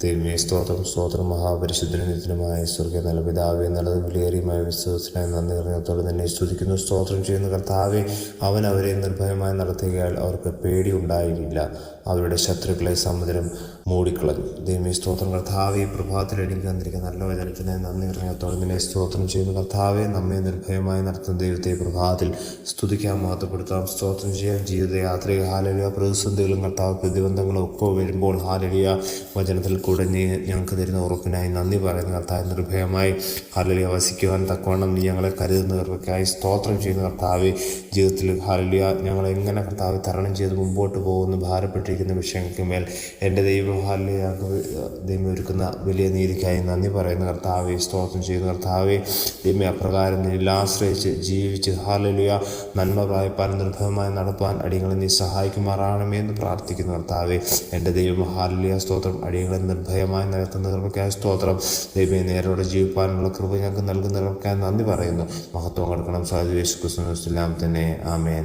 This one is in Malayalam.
ദൈവമേ സ്തോത്രം സ്തോത്രം മഹാപരിശുദ്ധനുമായ സ്വർഗീയ നല്ല പിതാവേ നല്ലതും വിലയേറിയുമായ വിശ്വാസത്തിനായി നന്ദി നിറഞ്ഞത്തോടെ തന്നെ സ്തുതിക്കുന്നു. സ്തോത്രം ചെയ്യുന്ന കർത്താവേ, അവൻ അവരെ നിർഭയമായി നടത്തുകയാൽ അവർക്ക് പേടി ഉണ്ടായില്ല. അവരുടെ ശത്രുക്കളെ സമുദ്രം മൂടിക്കളഞ്ഞു. ദൈവമേ സ്തോത്രം കർത്താവേ, പ്രഭാതത്തിൽ എനിക്ക് തന്നിരിക്കുന്ന നല്ല വചനത്തിന് നന്ദി നിറഞ്ഞത്തോടെ തന്നെ സ്തോത്രം ചെയ്യുന്ന കർത്താവേ, നമ്മെ നിർഭയമായി നടത്തുന്ന ദൈവത്തെ പ്രഭാതത്തിൽ സ്തുതിക്കാൻ മഹത്വപ്പെടുത്താം, സ്തോത്രം ചെയ്യാൻ. ജീവിതയാത്രയിൽ ഹാലലിയ പ്രതിസന്ധികളും കർത്താവ് പ്രതിബന്ധങ്ങളും ഒക്കെ വരുമ്പോൾ ഹാലലിയ വചനത്തിൽ കൂടെ നീ ഞങ്ങൾക്ക് തരുന്ന ഉറപ്പിനായി നന്ദി പറയുന്ന കർത്താവ്, നിർഭയമായി ഹാലലിയ വസിക്കുവാൻ തക്കവണ്ണം നീ ഞങ്ങളെ കരുതുന്നവർക്കായി സ്തോത്രം ചെയ്യുന്ന കർത്താവ്. ജീവിതത്തിൽ ഹാലലിയ ഞങ്ങളെങ്ങനെ കർത്താവ് തരണം ചെയ്ത് മുമ്പോട്ട് പോകുന്ന ഭാരപ്പെട്ടിരിക്കുന്ന വിഷയങ്ങൾക്ക് മേൽ എൻ്റെ ദൈവം ഹാലലിയ ദൈവം ഒരുക്കുന്ന വലിയ നീതിക്കായി നന്ദി പറയുന്ന കർത്താവെ, സ്തോത്രം ചെയ്യുന്ന കർത്താവെ. ദൈവം അപ്രകാരം നീ ആശ്രയിച്ച് ജീവിച്ച് ഹാലലിയ നന്മ പ്രായപ്പാൻ നിർഭയമായി നടപ്പാൻ അടിയങ്ങളെ നീ സഹായിക്കുമാറാകണമെന്ന് പ്രാർത്ഥിക്കുന്ന കർത്താവെ. എൻ്റെ ദൈവം ഹാലലിയ സ്തോത്രം, അടിയങ്ങളെ നിർഭയമായി നടത്തുന്ന കൃപയ്ക്കായി സ്തോത്രം. ദൈവമേ നേരോടെ ജീവിപ്പാനുള്ള കൃപ ഞങ്ങൾക്ക് നൽകുന്ന കൃപയ്ക്കായി നന്ദി പറയുന്നു. മഹത്വം കൊടുക്കണം. സാധു യേശു ക്രിസ്തുവിൻ തന്നെ. ആമേൻ.